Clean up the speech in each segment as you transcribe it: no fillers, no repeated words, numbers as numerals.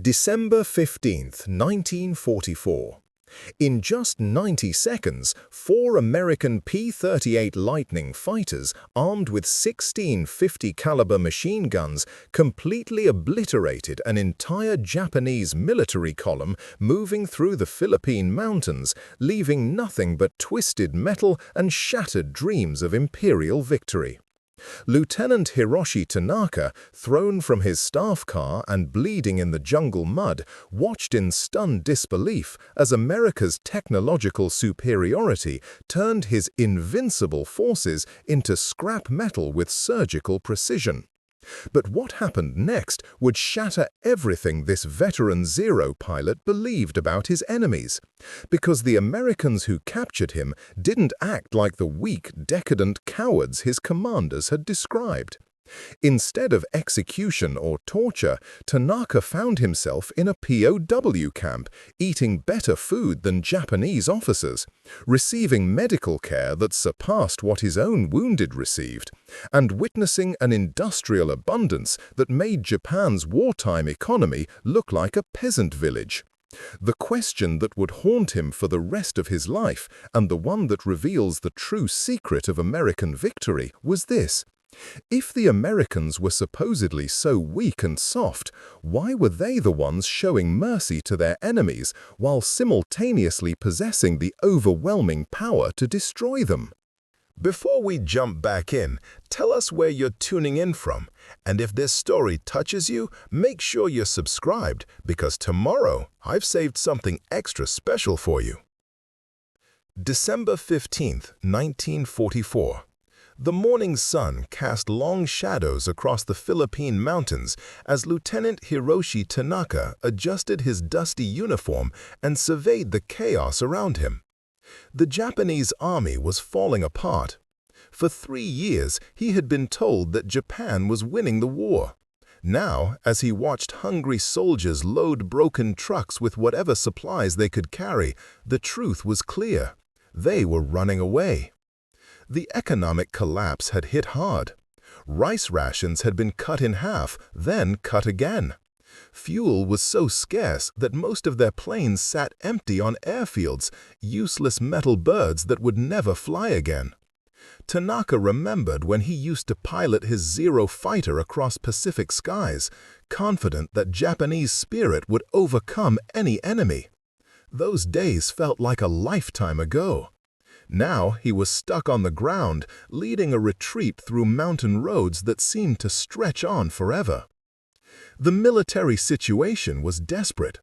December 15, 1944. In just 90 seconds, 4 American P-38 Lightning fighters armed with 16 50-caliber machine guns completely obliterated an entire Japanese military column moving through the Philippine mountains, leaving nothing but twisted metal and shattered dreams of imperial victory. Lieutenant Hiroshi Tanaka, thrown from his staff car and bleeding in the jungle mud, watched in stunned disbelief as America's technological superiority turned his invincible forces into scrap metal with surgical precision. But what happened next would shatter everything this veteran Zero pilot believed about his enemies, because the Americans who captured him didn't act like the weak, decadent cowards his commanders had described. Instead of execution or torture, Tanaka found himself in a POW camp, eating better food than Japanese officers, receiving medical care that surpassed what his own wounded received, and witnessing an industrial abundance that made Japan's wartime economy look like a peasant village. The question that would haunt him for the rest of his life, and the one that reveals the true secret of American victory, was this: if the Americans were supposedly so weak and soft, why were they the ones showing mercy to their enemies while simultaneously possessing the overwhelming power to destroy them? Before we jump back in, tell us where you're tuning in from, and if this story touches you, make sure you're subscribed, because tomorrow I've saved something extra special for you. December 15th, 1944. The morning sun cast long shadows across the Philippine mountains as Lieutenant Hiroshi Tanaka adjusted his dusty uniform and surveyed the chaos around him. The Japanese army was falling apart. For 3 years, he had been told that Japan was winning the war. Now, as he watched hungry soldiers load broken trucks with whatever supplies they could carry, the truth was clear. They were running away. The economic collapse had hit hard. Rice rations had been cut in half, then cut again. Fuel was so scarce that most of their planes sat empty on airfields, useless metal birds that would never fly again. Tanaka remembered when he used to pilot his Zero fighter across Pacific skies, confident that Japanese spirit would overcome any enemy. Those days felt like a lifetime ago. Now he was stuck on the ground, leading a retreat through mountain roads that seemed to stretch on forever. The military situation was desperate.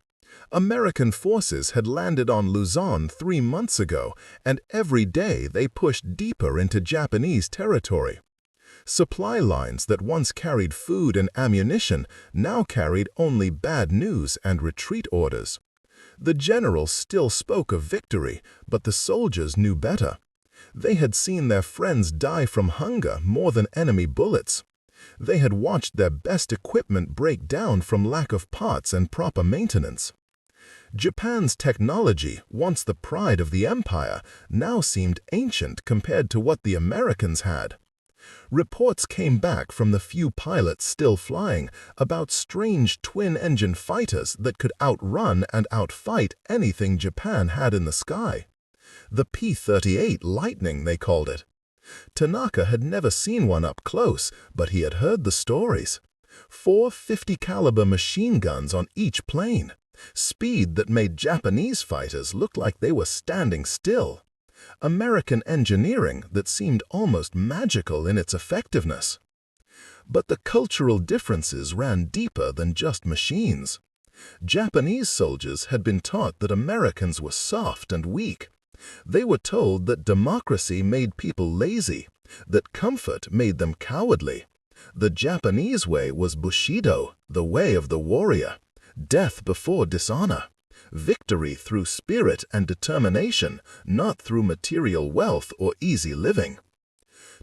American forces had landed on Luzon 3 months ago, and every day they pushed deeper into Japanese territory. Supply lines that once carried food and ammunition now carried only bad news and retreat orders. The general still spoke of victory, but the soldiers knew better. They had seen their friends die from hunger more than enemy bullets. They had watched their best equipment break down from lack of parts and proper maintenance. Japan's technology, once the pride of the empire, now seemed ancient compared to what the Americans had. Reports came back from the few pilots still flying about strange twin-engine fighters that could outrun and outfight anything Japan had in the sky. The P-38 Lightning, they called it. Tanaka had never seen one up close, but he had heard the stories. 4 50-caliber machine guns on each plane. Speed that made Japanese fighters look like they were standing still. American engineering that seemed almost magical in its effectiveness. But the cultural differences ran deeper than just machines. Japanese soldiers had been taught that Americans were soft and weak. They were told that democracy made people lazy, that comfort made them cowardly. The Japanese way was Bushido, the way of the warrior, death before dishonor. Victory through spirit and determination, not through material wealth or easy living.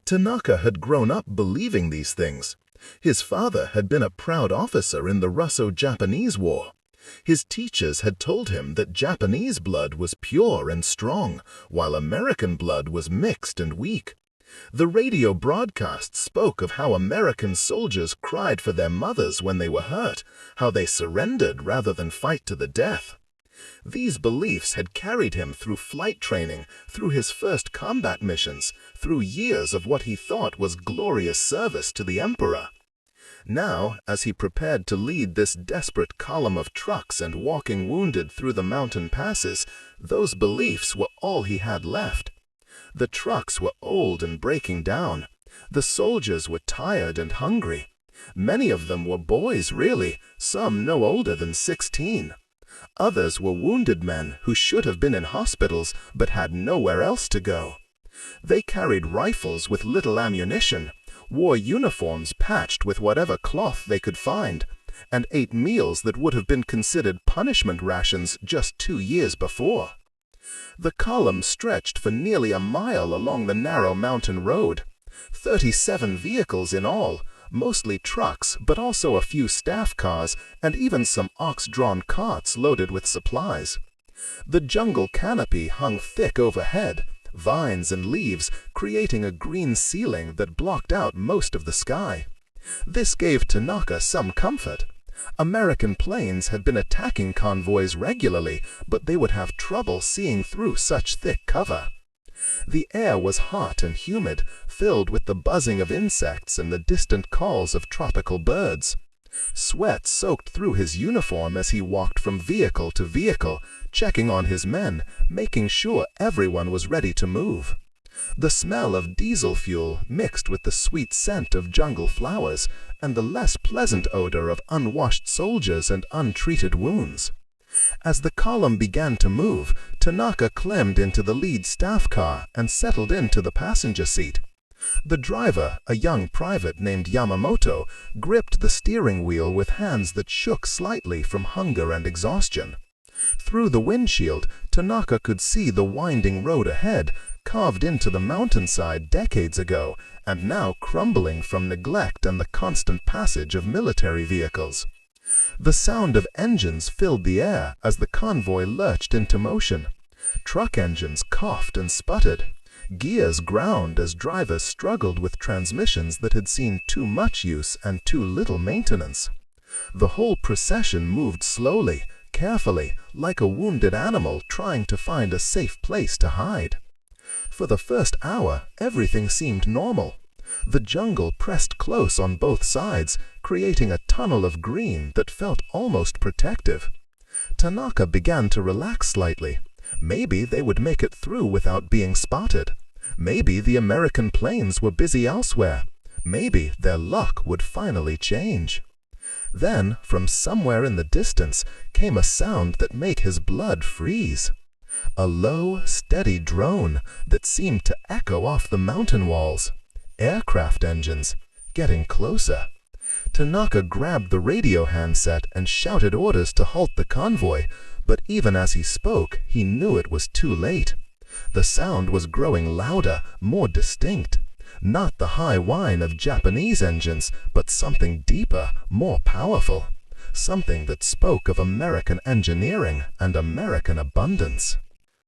Tanaka had grown up believing these things. His father had been a proud officer in the Russo-Japanese War. His teachers had told him that Japanese blood was pure and strong, while American blood was mixed and weak. The radio broadcast spoke of how American soldiers cried for their mothers when they were hurt, how they surrendered rather than fight to the death. These beliefs had carried him through flight training, through his first combat missions, through years of what he thought was glorious service to the Emperor. Now, as he prepared to lead this desperate column of trucks and walking wounded through the mountain passes, those beliefs were all he had left. The trucks were old and breaking down. The soldiers were tired and hungry. Many of them were boys, really, some no older than 16. Others were wounded men who should have been in hospitals but had nowhere else to go. They carried rifles with little ammunition, wore uniforms patched with whatever cloth they could find, and ate meals that would have been considered punishment rations just 2 years before. The column stretched for nearly a mile along the narrow mountain road. 37 vehicles in all, mostly trucks, but also a few staff cars and even some ox-drawn carts loaded with supplies. The jungle canopy hung thick overhead, vines and leaves creating a green ceiling that blocked out most of the sky. This gave Tanaka some comfort. American planes had been attacking convoys regularly, but they would have trouble seeing through such thick cover. The air was hot and humid, filled with the buzzing of insects and the distant calls of tropical birds. Sweat soaked through his uniform as he walked from vehicle to vehicle, checking on his men, making sure everyone was ready to move. The smell of diesel fuel mixed with the sweet scent of jungle flowers and the less pleasant odor of unwashed soldiers and untreated wounds. As the column began to move, Tanaka climbed into the lead staff car and settled into the passenger seat. The driver, a young private named Yamamoto, gripped the steering wheel with hands that shook slightly from hunger and exhaustion. Through the windshield, Tanaka could see the winding road ahead, carved into the mountainside decades ago, and now crumbling from neglect and the constant passage of military vehicles. The sound of engines filled the air as the convoy lurched into motion. Truck engines coughed and sputtered. Gears ground as drivers struggled with transmissions that had seen too much use and too little maintenance. The whole procession moved slowly, carefully, like a wounded animal trying to find a safe place to hide. For the first hour, everything seemed normal. The jungle pressed close on both sides, creating a tunnel of green that felt almost protective. Tanaka began to relax slightly. Maybe they would make it through without being spotted. Maybe the American planes were busy elsewhere. Maybe their luck would finally change. Then, from somewhere in the distance, came a sound that made his blood freeze. A low, steady drone that seemed to echo off the mountain walls. Aircraft engines, getting closer. Tanaka grabbed the radio handset and shouted orders to halt the convoy, but even as he spoke, he knew it was too late. The sound was growing louder, more distinct. Not the high whine of Japanese engines, but something deeper, more powerful. Something that spoke of American engineering and American abundance.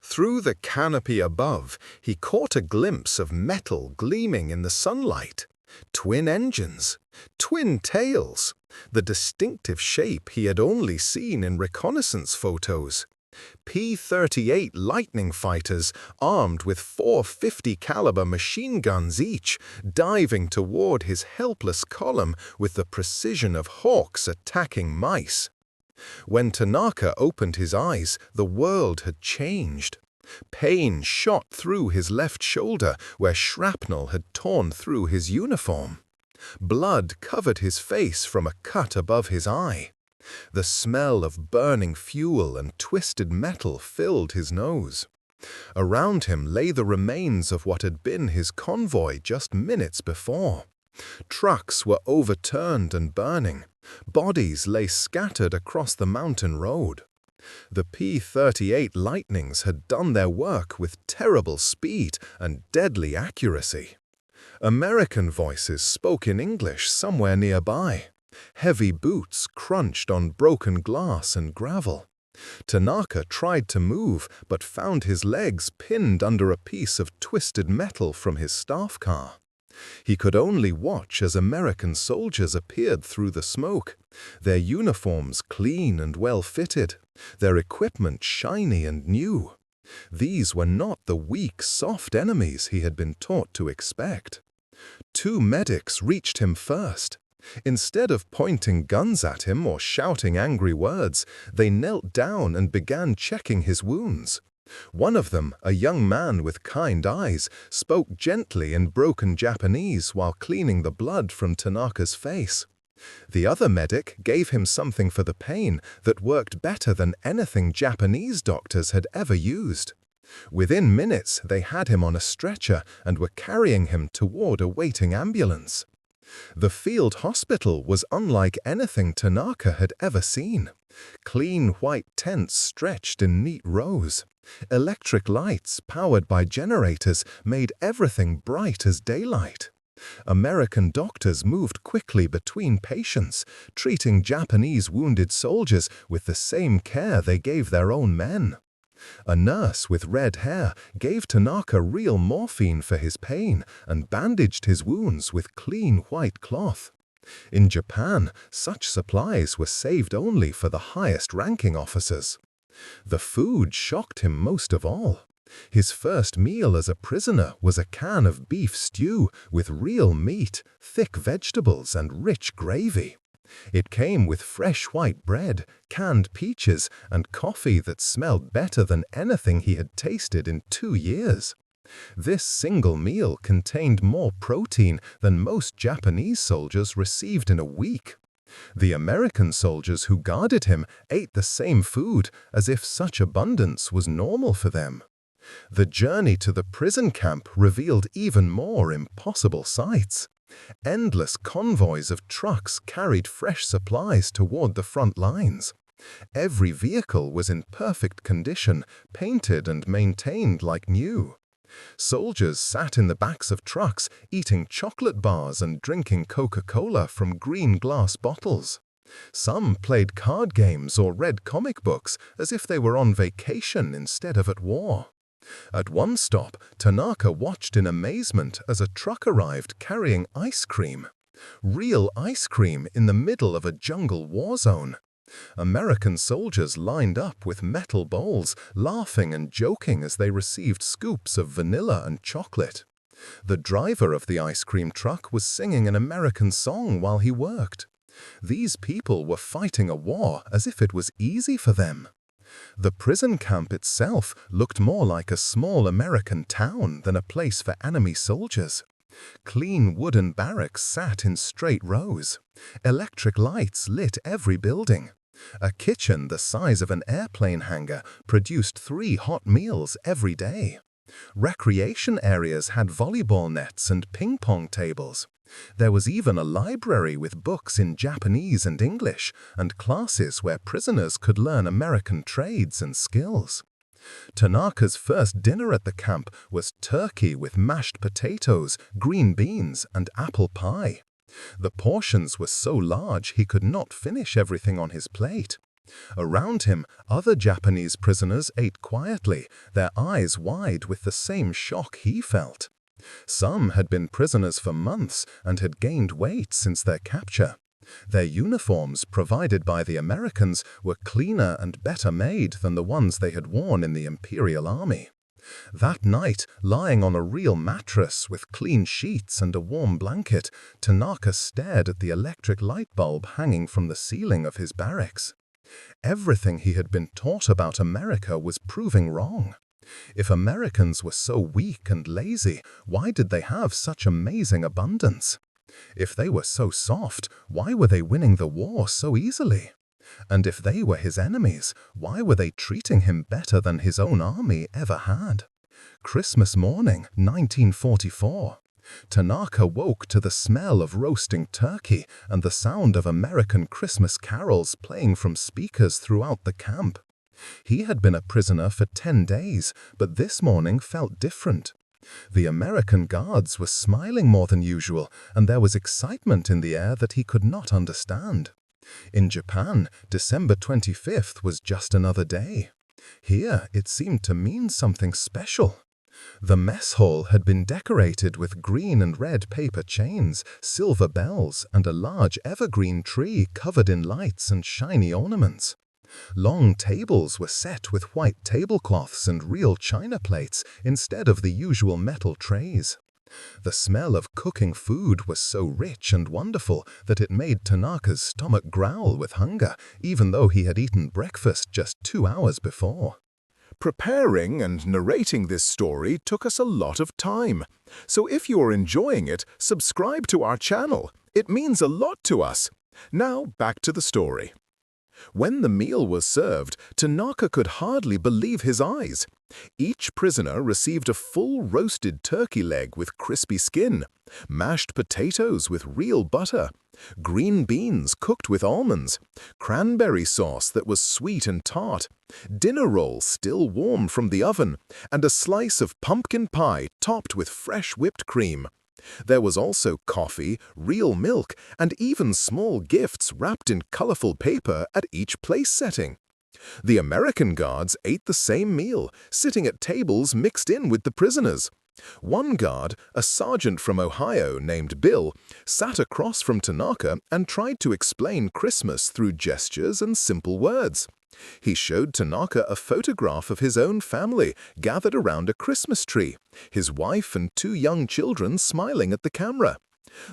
Through the canopy above, he caught a glimpse of metal gleaming in the sunlight. Twin engines, twin tails, the distinctive shape he had only seen in reconnaissance photos. P-38 Lightning fighters, armed with 450 caliber machine guns each, diving toward his helpless column with the precision of hawks attacking mice. When Tanaka opened his eyes, the world had changed. Pain shot through his left shoulder where shrapnel had torn through his uniform. Blood covered his face from a cut above his eye. The smell of burning fuel and twisted metal filled his nose. Around him lay the remains of what had been his convoy just minutes before. Trucks were overturned and burning. Bodies lay scattered across the mountain road. The P-38 Lightnings had done their work with terrible speed and deadly accuracy. American voices spoke in English somewhere nearby. Heavy boots crunched on broken glass and gravel. Tanaka tried to move, but found his legs pinned under a piece of twisted metal from his staff car. He could only watch as American soldiers appeared through the smoke, their uniforms clean and well-fitted, their equipment shiny and new. These were not the weak, soft enemies he had been taught to expect. 2 medics reached him first. Instead of pointing guns at him or shouting angry words, they knelt down and began checking his wounds. One of them, a young man with kind eyes, spoke gently in broken Japanese while cleaning the blood from Tanaka's face. The other medic gave him something for the pain that worked better than anything Japanese doctors had ever used. Within minutes, they had him on a stretcher and were carrying him toward a waiting ambulance. The field hospital was unlike anything Tanaka had ever seen. Clean white tents stretched in neat rows. Electric lights, powered by generators, made everything bright as daylight. American doctors moved quickly between patients, treating Japanese wounded soldiers with the same care they gave their own men. A nurse with red hair gave Tanaka real morphine for his pain and bandaged his wounds with clean white cloth. In Japan, such supplies were saved only for the highest-ranking officers. The food shocked him most of all. His first meal as a prisoner was a can of beef stew with real meat, thick vegetables, and rich gravy. It came with fresh white bread, canned peaches, and coffee that smelled better than anything he had tasted in 2 years. This single meal contained more protein than most Japanese soldiers received in a week. The American soldiers who guarded him ate the same food as if such abundance was normal for them. The journey to the prison camp revealed even more impossible sights. Endless convoys of trucks carried fresh supplies toward the front lines. Every vehicle was in perfect condition, painted and maintained like new. Soldiers sat in the backs of trucks, eating chocolate bars and drinking Coca-Cola from green glass bottles. Some played card games or read comic books as if they were on vacation instead of at war. At one stop, Tanaka watched in amazement as a truck arrived carrying ice cream. Real ice cream in the middle of a jungle war zone. American soldiers lined up with metal bowls, laughing and joking as they received scoops of vanilla and chocolate. The driver of the ice cream truck was singing an American song while he worked. These people were fighting a war as if it was easy for them. The prison camp itself looked more like a small American town than a place for enemy soldiers. Clean wooden barracks sat in straight rows. Electric lights lit every building. A kitchen the size of an airplane hangar produced 3 hot meals every day. Recreation areas had volleyball nets and ping-pong tables. There was even a library with books in Japanese and English, and classes where prisoners could learn American trades and skills. Tanaka's first dinner at the camp was turkey with mashed potatoes, green beans, and apple pie. The portions were so large he could not finish everything on his plate. Around him, other Japanese prisoners ate quietly, their eyes wide with the same shock he felt. Some had been prisoners for months and had gained weight since their capture. Their uniforms, provided by the Americans, were cleaner and better made than the ones they had worn in the Imperial Army. That night, lying on a real mattress with clean sheets and a warm blanket, Tanaka stared at the electric light bulb hanging from the ceiling of his barracks. Everything he had been taught about America was proving wrong. If Americans were so weak and lazy, why did they have such amazing abundance? If they were so soft, why were they winning the war so easily? And if they were his enemies, why were they treating him better than his own army ever had? Christmas morning, 1944. Tanaka woke to the smell of roasting turkey and the sound of American Christmas carols playing from speakers throughout the camp. He had been a prisoner for 10 days, but this morning felt different. The American guards were smiling more than usual, and there was excitement in the air that he could not understand. In Japan, December 25th was just another day. Here, it seemed to mean something special. The mess hall had been decorated with green and red paper chains, silver bells, and a large evergreen tree covered in lights and shiny ornaments. Long tables were set with white tablecloths and real china plates instead of the usual metal trays. The smell of cooking food was so rich and wonderful that it made Tanaka's stomach growl with hunger, even though he had eaten breakfast just 2 hours before. Preparing and narrating this story took us a lot of time. So if you are enjoying it, subscribe to our channel. It means a lot to us. Now back to the story. When the meal was served, Tanaka could hardly believe his eyes. Each prisoner received a full roasted turkey leg with crispy skin, mashed potatoes with real butter, green beans cooked with almonds, cranberry sauce that was sweet and tart, dinner rolls still warm from the oven, and a slice of pumpkin pie topped with fresh whipped cream. There was also coffee, real milk, and even small gifts wrapped in colorful paper at each place setting. The American guards ate the same meal, sitting at tables mixed in with the prisoners. One guard, a sergeant from Ohio named Bill, sat across from Tanaka and tried to explain Christmas through gestures and simple words. He showed Tanaka a photograph of his own family gathered around a Christmas tree, his wife and 2 young children smiling at the camera.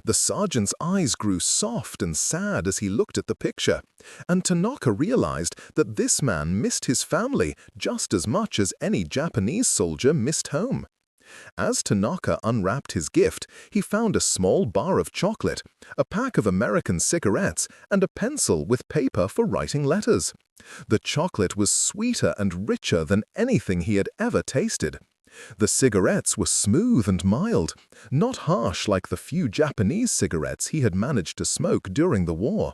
The sergeant's eyes grew soft and sad as he looked at the picture, and Tanaka realized that this man missed his family just as much as any Japanese soldier missed home. As Tanaka unwrapped his gift, he found a small bar of chocolate, a pack of American cigarettes, and a pencil with paper for writing letters. The chocolate was sweeter and richer than anything he had ever tasted. The cigarettes were smooth and mild, not harsh like the few Japanese cigarettes he had managed to smoke during the war.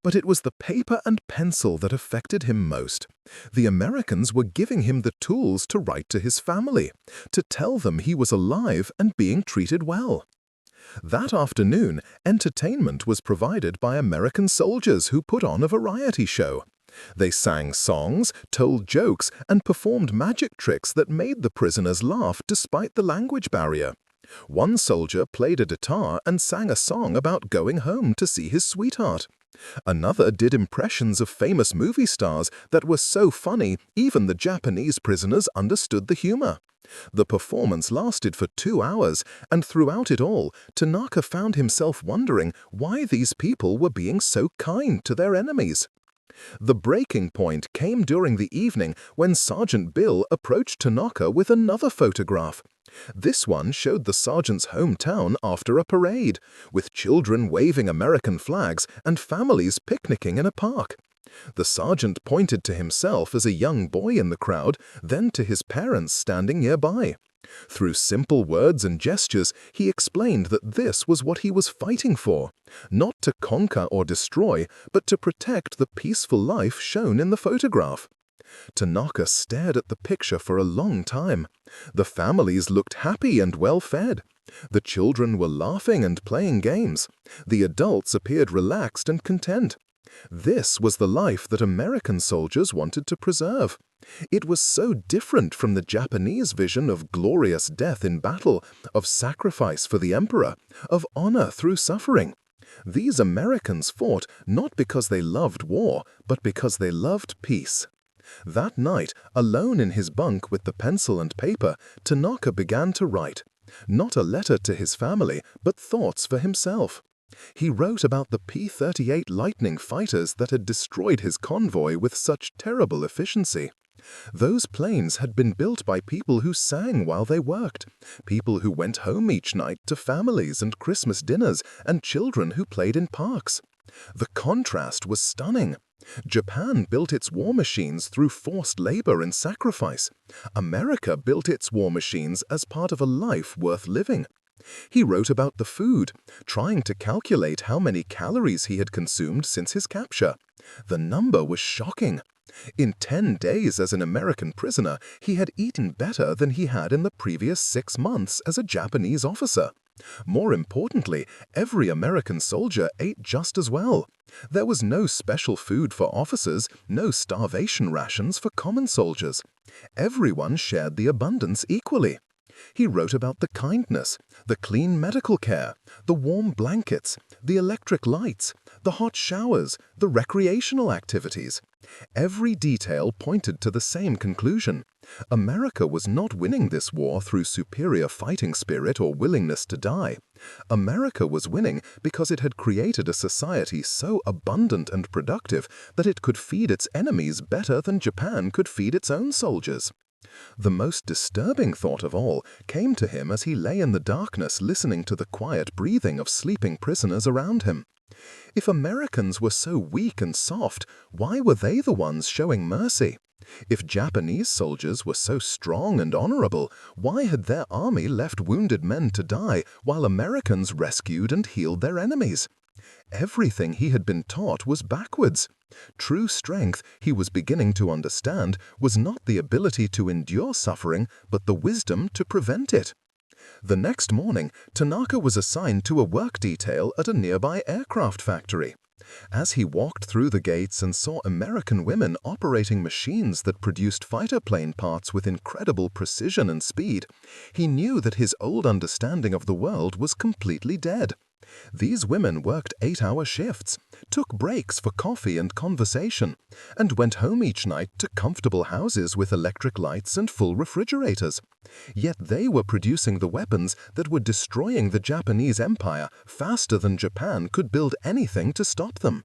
But it was the paper and pencil that affected him most. The Americans were giving him the tools to write to his family, to tell them he was alive and being treated well. That afternoon, entertainment was provided by American soldiers who put on a variety show. They sang songs, told jokes, and performed magic tricks that made the prisoners laugh despite the language barrier. One soldier played a guitar and sang a song about going home to see his sweetheart. Another did impressions of famous movie stars that were so funny even the Japanese prisoners understood the humor. The performance lasted for 2 hours, and throughout it all, Tanaka found himself wondering why these people were being so kind to their enemies. The breaking point came during the evening when Sergeant Bill approached Tanaka with another photograph. This one showed the sergeant's hometown after a parade, with children waving American flags and families picnicking in a park. The sergeant pointed to himself as a young boy in the crowd, then to his parents standing nearby. Through simple words and gestures, he explained that this was what he was fighting for, not to conquer or destroy, but to protect the peaceful life shown in the photograph. Tanaka stared at the picture for a long time. The families looked happy and well-fed. The children were laughing and playing games. The adults appeared relaxed and content. This was the life that American soldiers wanted to preserve. It was so different from the Japanese vision of glorious death in battle, of sacrifice for the emperor, of honor through suffering. These Americans fought not because they loved war, but because they loved peace. That night, alone in his bunk with the pencil and paper, Tanaka began to write. Not a letter to his family, but thoughts for himself. He wrote about the P-38 Lightning fighters that had destroyed his convoy with such terrible efficiency. Those planes had been built by people who sang while they worked, people who went home each night to families and Christmas dinners, and children who played in parks. The contrast was stunning. Japan built its war machines through forced labor and sacrifice. America built its war machines as part of a life worth living. He wrote about the food, trying to calculate how many calories he had consumed since his capture. The number was shocking. In 10 days as an American prisoner, he had eaten better than he had in the previous 6 months as a Japanese officer. More importantly, every American soldier ate just as well. There was no special food for officers, no starvation rations for common soldiers. Everyone shared the abundance equally. He wrote about the kindness, the clean medical care, the warm blankets, the electric lights, the hot showers, the recreational activities. Every detail pointed to the same conclusion. America was not winning this war through superior fighting spirit or willingness to die. America was winning because it had created a society so abundant and productive that it could feed its enemies better than Japan could feed its own soldiers. The most disturbing thought of all came to him as he lay in the darkness listening to the quiet breathing of sleeping prisoners around him. If Americans were so weak and soft, why were they the ones showing mercy? If Japanese soldiers were so strong and honorable, why had their army left wounded men to die while Americans rescued and healed their enemies? Everything he had been taught was backwards. True strength, he was beginning to understand, was not the ability to endure suffering, but the wisdom to prevent it. The next morning, Tanaka was assigned to a work detail at a nearby aircraft factory. As he walked through the gates and saw American women operating machines that produced fighter plane parts with incredible precision and speed, he knew that his old understanding of the world was completely dead. These women worked 8-hour shifts, took breaks for coffee and conversation, and went home each night to comfortable houses with electric lights and full refrigerators. Yet they were producing the weapons that were destroying the Japanese Empire faster than Japan could build anything to stop them.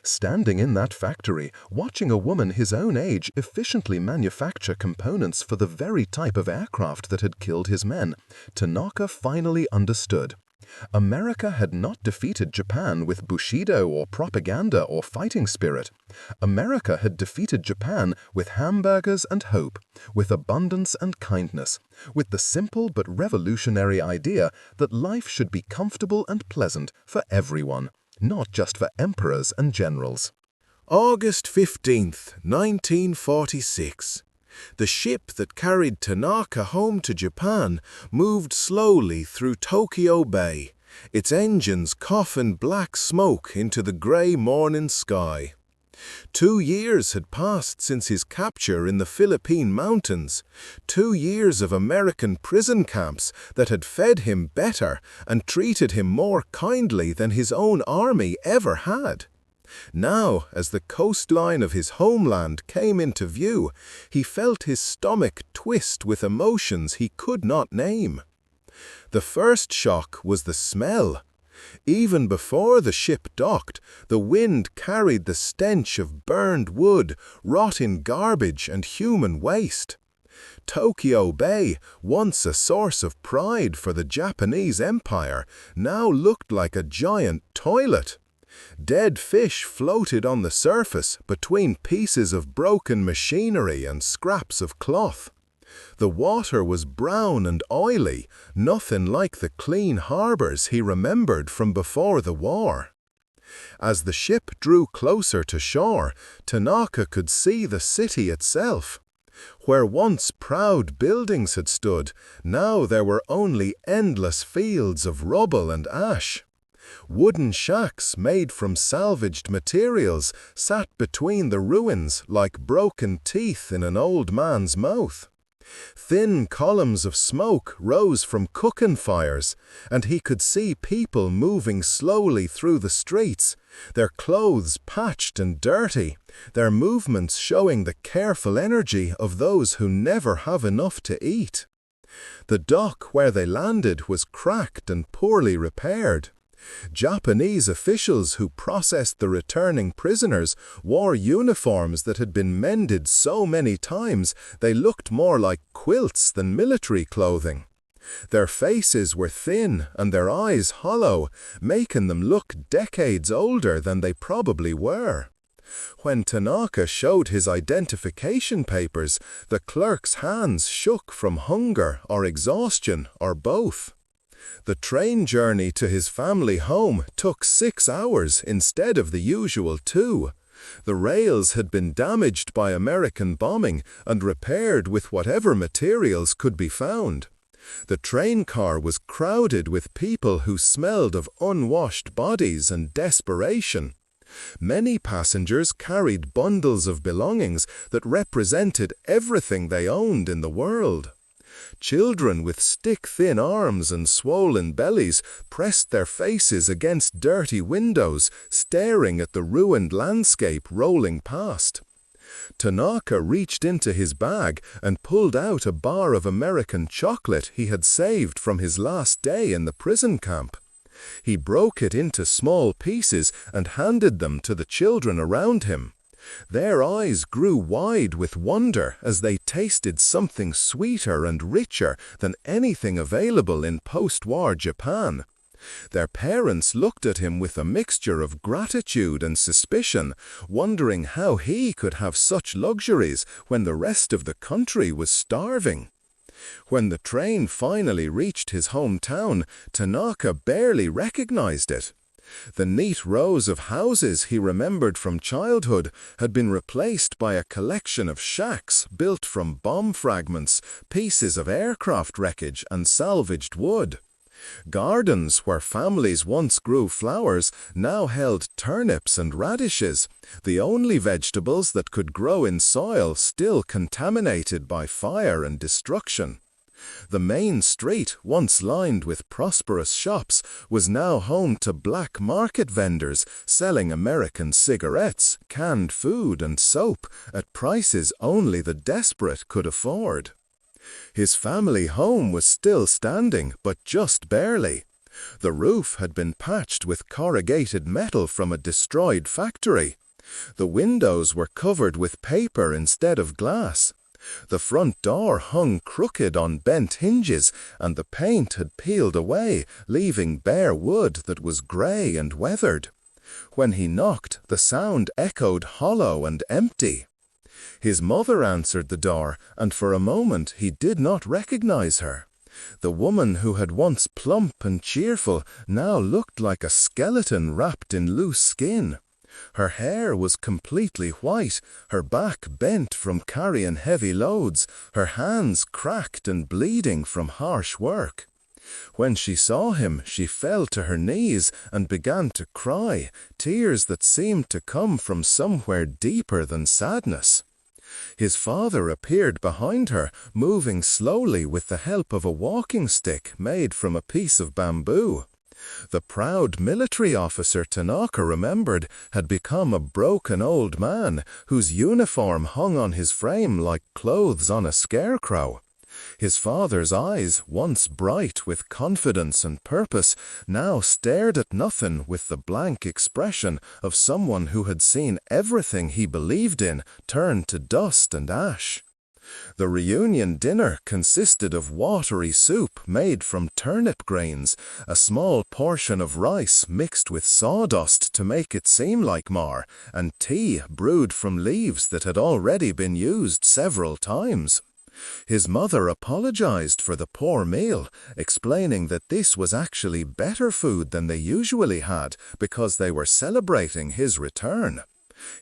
Standing in that factory, watching a woman his own age efficiently manufacture components for the very type of aircraft that had killed his men, Tanaka finally understood. America had not defeated Japan with Bushido or propaganda or fighting spirit. America had defeated Japan with hamburgers and hope, with abundance and kindness, with the simple but revolutionary idea that life should be comfortable and pleasant for everyone, not just for emperors and generals. August 15th, 1946. The ship that carried Tanaka home to Japan moved slowly through Tokyo Bay, its engines coughing black smoke into the grey morning sky. 2 years had passed since his capture in the Philippine mountains, 2 years of American prison camps that had fed him better and treated him more kindly than his own army ever had. Now, as the coastline of his homeland came into view, he felt his stomach twist with emotions he could not name. The first shock was the smell. Even before the ship docked, the wind carried the stench of burned wood, rotting garbage, and human waste. Tokyo Bay, once a source of pride for the Japanese Empire, now looked like a giant toilet. Dead fish floated on the surface between pieces of broken machinery and scraps of cloth. The water was brown and oily, nothing like the clean harbors he remembered from before the war. As the ship drew closer to shore, Tanaka could see the city itself. Where once proud buildings had stood, now there were only endless fields of rubble and ash. Wooden shacks made from salvaged materials sat between the ruins like broken teeth in an old man's mouth. Thin columns of smoke rose from cooking fires, and he could see people moving slowly through the streets, their clothes patched and dirty, their movements showing the careful energy of those who never have enough to eat. The dock where they landed was cracked and poorly repaired. Japanese officials who processed the returning prisoners wore uniforms that had been mended so many times they looked more like quilts than military clothing. Their faces were thin and their eyes hollow, making them look decades older than they probably were. When Tanaka showed his identification papers, the clerk's hands shook from hunger or exhaustion or both. The train journey to his family home took 6 hours instead of the usual 2. The rails had been damaged by American bombing and repaired with whatever materials could be found. The train car was crowded with people who smelled of unwashed bodies and desperation. Many passengers carried bundles of belongings that represented everything they owned in the world. Children with stick-thin arms and swollen bellies pressed their faces against dirty windows, staring at the ruined landscape rolling past. Tanaka reached into his bag and pulled out a bar of American chocolate he had saved from his last day in the prison camp. He broke it into small pieces and handed them to the children around him. Their eyes grew wide with wonder as they tasted something sweeter and richer than anything available in post-war Japan. Their parents looked at him with a mixture of gratitude and suspicion, wondering how he could have such luxuries when the rest of the country was starving. When the train finally reached his hometown, Tanaka barely recognized it. The neat rows of houses he remembered from childhood had been replaced by a collection of shacks built from bomb fragments, pieces of aircraft wreckage, and salvaged wood. Gardens where families once grew flowers now held turnips and radishes, the only vegetables that could grow in soil still contaminated by fire and destruction. The main street, once lined with prosperous shops, was now home to black market vendors selling American cigarettes, canned food, and soap at prices only the desperate could afford. His family home was still standing, but just barely. The roof had been patched with corrugated metal from a destroyed factory. The windows were covered with paper instead of glass. The front door hung crooked on bent hinges, and the paint had peeled away, leaving bare wood that was grey and weathered. When he knocked, the sound echoed hollow and empty. His mother answered the door, and for a moment he did not recognize her. The woman who had once plump and cheerful now looked like a skeleton wrapped in loose skin. Her hair was completely white, her back bent from carrying heavy loads, her hands cracked and bleeding from harsh work. When she saw him, she fell to her knees and began to cry, tears that seemed to come from somewhere deeper than sadness. His father appeared behind her, moving slowly with the help of a walking stick made from a piece of bamboo. The proud military officer Tanaka remembered had become a broken old man whose uniform hung on his frame like clothes on a scarecrow. His father's eyes, once bright with confidence and purpose, now stared at nothing with the blank expression of someone who had seen everything he believed in turn to dust and ash. The reunion dinner consisted of watery soup made from turnip grains, a small portion of rice mixed with sawdust to make it seem like mar, and tea brewed from leaves that had already been used several times. His mother apologized for the poor meal, explaining that this was actually better food than they usually had because they were celebrating his return.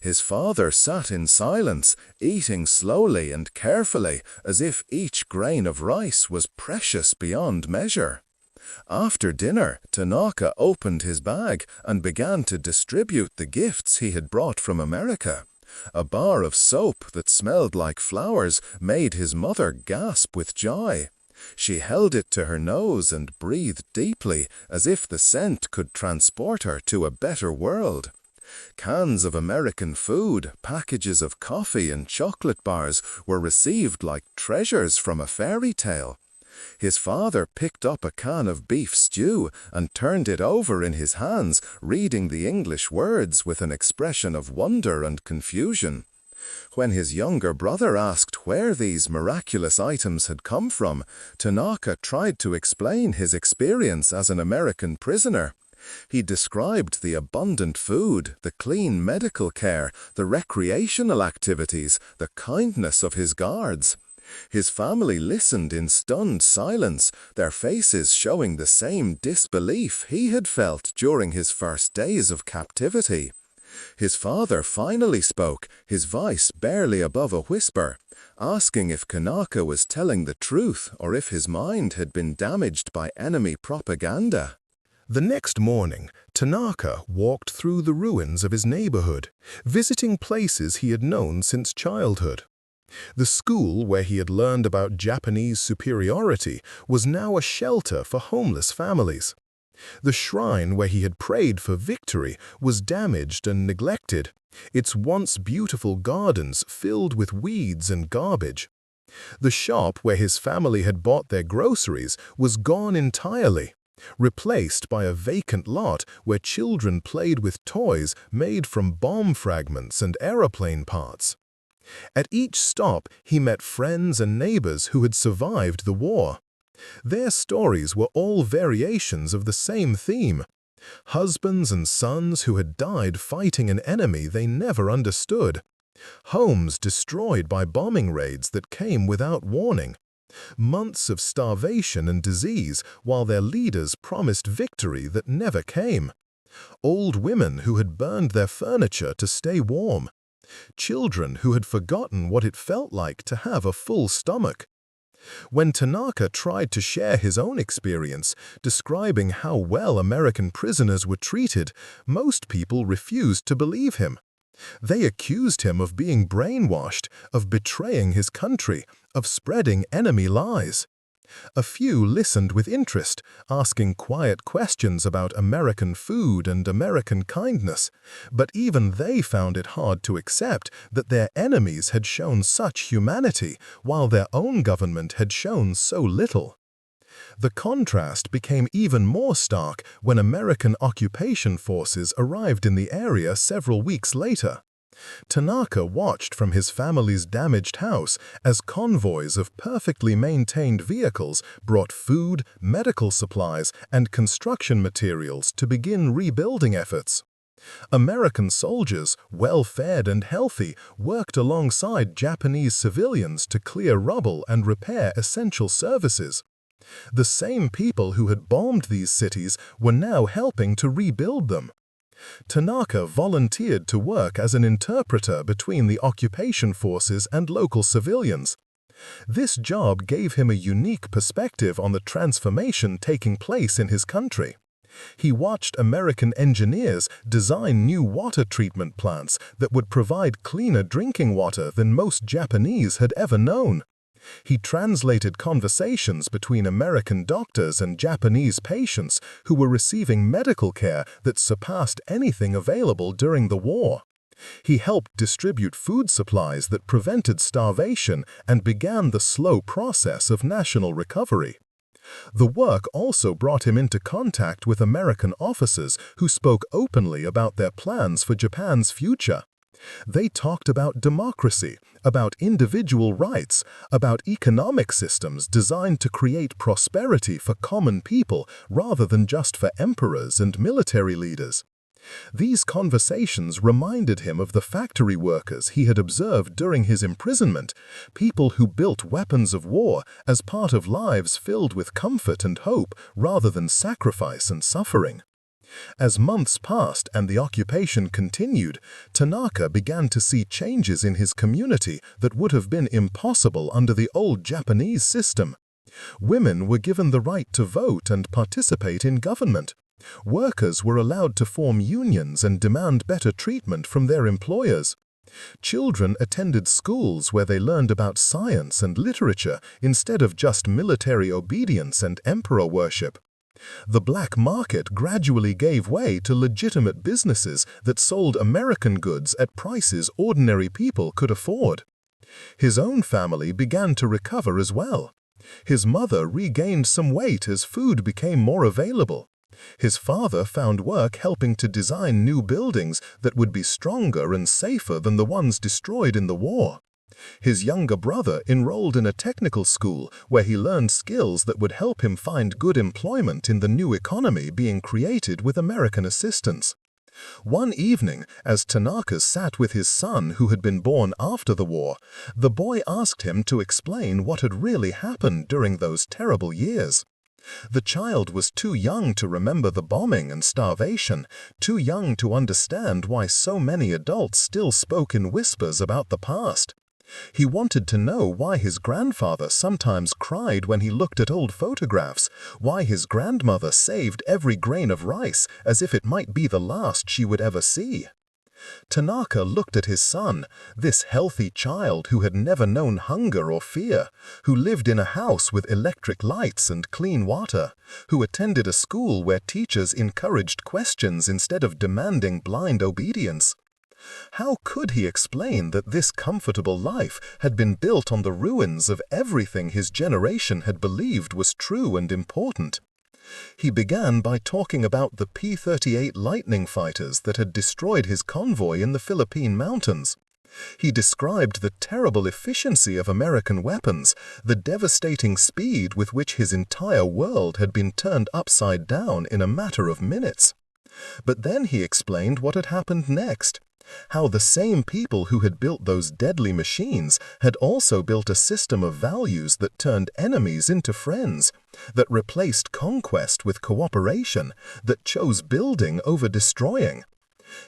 His father sat in silence, eating slowly and carefully, as if each grain of rice was precious beyond measure. After dinner, Tanaka opened his bag and began to distribute the gifts he had brought from America. A bar of soap that smelled like flowers made his mother gasp with joy. She held it to her nose and breathed deeply, as if the scent could transport her to a better world. Cans of American food, packages of coffee and chocolate bars were received like treasures from a fairy tale. His father picked up a can of beef stew and turned it over in his hands, reading the English words with an expression of wonder and confusion. When his younger brother asked where these miraculous items had come from, Tanaka tried to explain his experience as an American prisoner. He described the abundant food, the clean medical care, the recreational activities, the kindness of his guards. His family listened in stunned silence, their faces showing the same disbelief he had felt during his first days of captivity. His father finally spoke, his voice barely above a whisper, asking if Kanaka was telling the truth or if his mind had been damaged by enemy propaganda. The next morning, Tanaka walked through the ruins of his neighborhood, visiting places he had known since childhood. The school where he had learned about Japanese superiority was now a shelter for homeless families. The shrine where he had prayed for victory was damaged and neglected, its once beautiful gardens filled with weeds and garbage. The shop where his family had bought their groceries was gone entirely, replaced by a vacant lot where children played with toys made from bomb fragments and aeroplane parts. At each stop, he met friends and neighbors who had survived the war. Their stories were all variations of the same theme: husbands and sons who had died fighting an enemy they never understood, homes destroyed by bombing raids that came without warning, months of starvation and disease while their leaders promised victory that never came, old women who had burned their furniture to stay warm, children who had forgotten what it felt like to have a full stomach. When Tanaka tried to share his own experience, describing how well American prisoners were treated, most people refused to believe him. They accused him of being brainwashed, of betraying his country, of spreading enemy lies. A few listened with interest, asking quiet questions about American food and American kindness, but even they found it hard to accept that their enemies had shown such humanity while their own government had shown so little. The contrast became even more stark when American occupation forces arrived in the area several weeks later. Tanaka watched from his family's damaged house as convoys of perfectly maintained vehicles brought food, medical supplies, and construction materials to begin rebuilding efforts. American soldiers, well-fed and healthy, worked alongside Japanese civilians to clear rubble and repair essential services. The same people who had bombed these cities were now helping to rebuild them. Tanaka volunteered to work as an interpreter between the occupation forces and local civilians. This job gave him a unique perspective on the transformation taking place in his country. He watched American engineers design new water treatment plants that would provide cleaner drinking water than most Japanese had ever known. He translated conversations between American doctors and Japanese patients who were receiving medical care that surpassed anything available during the war. He helped distribute food supplies that prevented starvation and began the slow process of national recovery. The work also brought him into contact with American officers who spoke openly about their plans for Japan's future. They talked about democracy, about individual rights, about economic systems designed to create prosperity for common people rather than just for emperors and military leaders. These conversations reminded him of the factory workers he had observed during his imprisonment, people who built weapons of war as part of lives filled with comfort and hope rather than sacrifice and suffering. As months passed and the occupation continued, Tanaka began to see changes in his community that would have been impossible under the old Japanese system. Women were given the right to vote and participate in government. Workers were allowed to form unions and demand better treatment from their employers. Children attended schools where they learned about science and literature instead of just military obedience and emperor worship. The black market gradually gave way to legitimate businesses that sold American goods at prices ordinary people could afford. His own family began to recover as well. His mother regained some weight as food became more available. His father found work helping to design new buildings that would be stronger and safer than the ones destroyed in the war. His younger brother enrolled in a technical school where he learned skills that would help him find good employment in the new economy being created with American assistance. One evening, as Tanaka sat with his son who had been born after the war, the boy asked him to explain what had really happened during those terrible years. The child was too young to remember the bombing and starvation, too young to understand why so many adults still spoke in whispers about the past. He wanted to know why his grandfather sometimes cried when he looked at old photographs, why his grandmother saved every grain of rice as if it might be the last she would ever see. Tanaka looked at his son, this healthy child who had never known hunger or fear, who lived in a house with electric lights and clean water, who attended a school where teachers encouraged questions instead of demanding blind obedience. How could he explain that this comfortable life had been built on the ruins of everything his generation had believed was true and important? He began by talking about the P-38 Lightning fighters that had destroyed his convoy in the Philippine mountains. He described the terrible efficiency of American weapons, the devastating speed with which his entire world had been turned upside down in a matter of minutes. But then he explained what had happened next. How the same people who had built those deadly machines had also built a system of values that turned enemies into friends, that replaced conquest with cooperation, that chose building over destroying.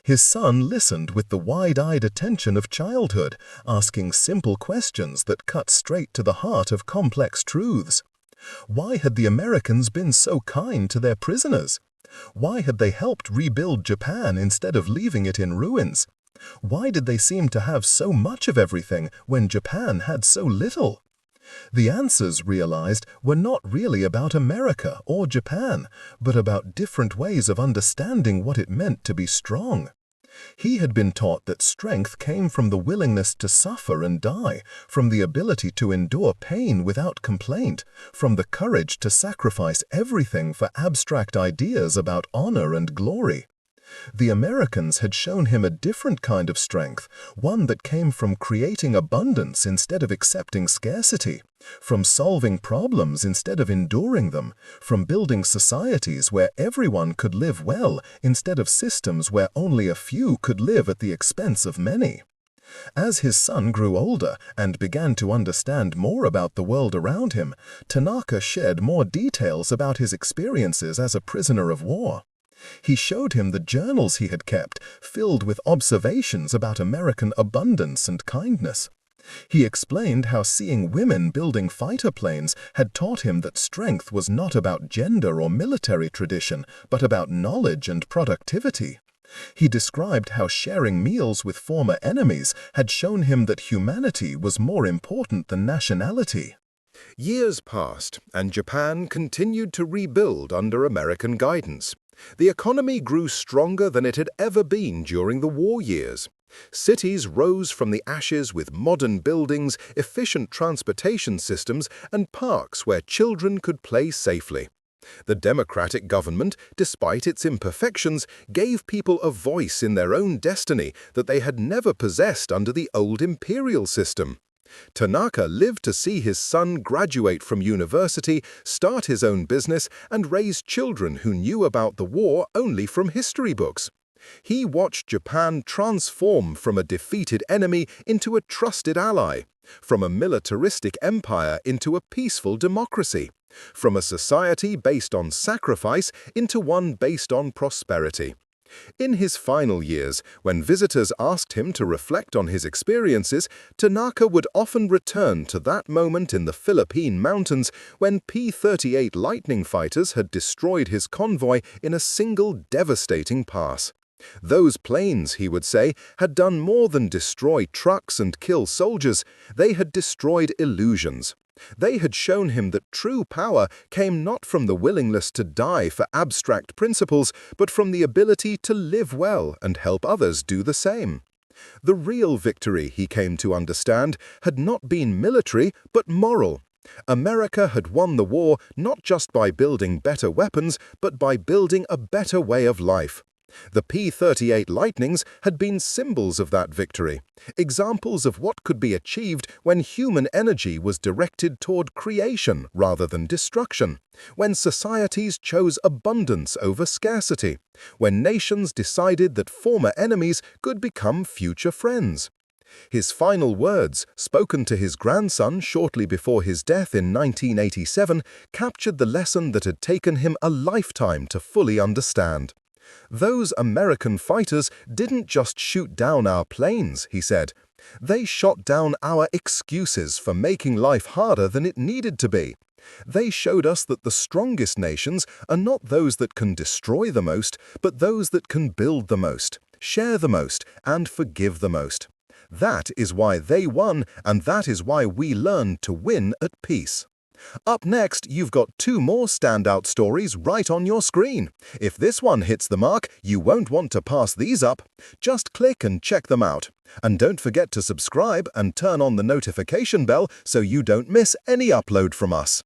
His son listened with the wide-eyed attention of childhood, asking simple questions that cut straight to the heart of complex truths. Why had the Americans been so kind to their prisoners? Why had they helped rebuild Japan instead of leaving it in ruins? Why did they seem to have so much of everything when Japan had so little? The answers, realized, were not really about America or Japan, but about different ways of understanding what it meant to be strong. He had been taught that strength came from the willingness to suffer and die, from the ability to endure pain without complaint, from the courage to sacrifice everything for abstract ideas about honor and glory. The Americans had shown him a different kind of strength, one that came from creating abundance instead of accepting scarcity, from solving problems instead of enduring them, from building societies where everyone could live well instead of systems where only a few could live at the expense of many. As his son grew older and began to understand more about the world around him, Tanaka shared more details about his experiences as a prisoner of war. He showed him the journals he had kept, filled with observations about American abundance and kindness. He explained how seeing women building fighter planes had taught him that strength was not about gender or military tradition, but about knowledge and productivity. He described how sharing meals with former enemies had shown him that humanity was more important than nationality. Years passed, and Japan continued to rebuild under American guidance. The economy grew stronger than it had ever been during the war years. Cities rose from the ashes with modern buildings, efficient transportation systems, and parks where children could play safely. The democratic government, despite its imperfections, gave people a voice in their own destiny that they had never possessed under the old imperial system. Tanaka lived to see his son graduate from university, start his own business, and raise children who knew about the war only from history books. He watched Japan transform from a defeated enemy into a trusted ally, from a militaristic empire into a peaceful democracy, from a society based on sacrifice into one based on prosperity. In his final years, when visitors asked him to reflect on his experiences, Tanaka would often return to that moment in the Philippine mountains when P-38 Lightning fighters had destroyed his convoy in a single devastating pass. Those planes, he would say, had done more than destroy trucks and kill soldiers. They had destroyed illusions. They had shown him that true power came not from the willingness to die for abstract principles, but from the ability to live well and help others do the same. The real victory, he came to understand, had not been military, but moral. America had won the war not just by building better weapons, but by building a better way of life. The P-38 Lightnings had been symbols of that victory, examples of what could be achieved when human energy was directed toward creation rather than destruction, when societies chose abundance over scarcity, when nations decided that former enemies could become future friends. His final words, spoken to his grandson shortly before his death in 1987, captured the lesson that had taken him a lifetime to fully understand. "Those American fighters didn't just shoot down our planes," he said. "They shot down our excuses for making life harder than it needed to be. They showed us that the strongest nations are not those that can destroy the most, but those that can build the most, share the most, and forgive the most. That is why they won, and that is why we learned to win at peace." Up next, you've got two more standout stories right on your screen. If this one hits the mark, you won't want to pass these up. Just click and check them out. And don't forget to subscribe and turn on the notification bell so you don't miss any upload from us.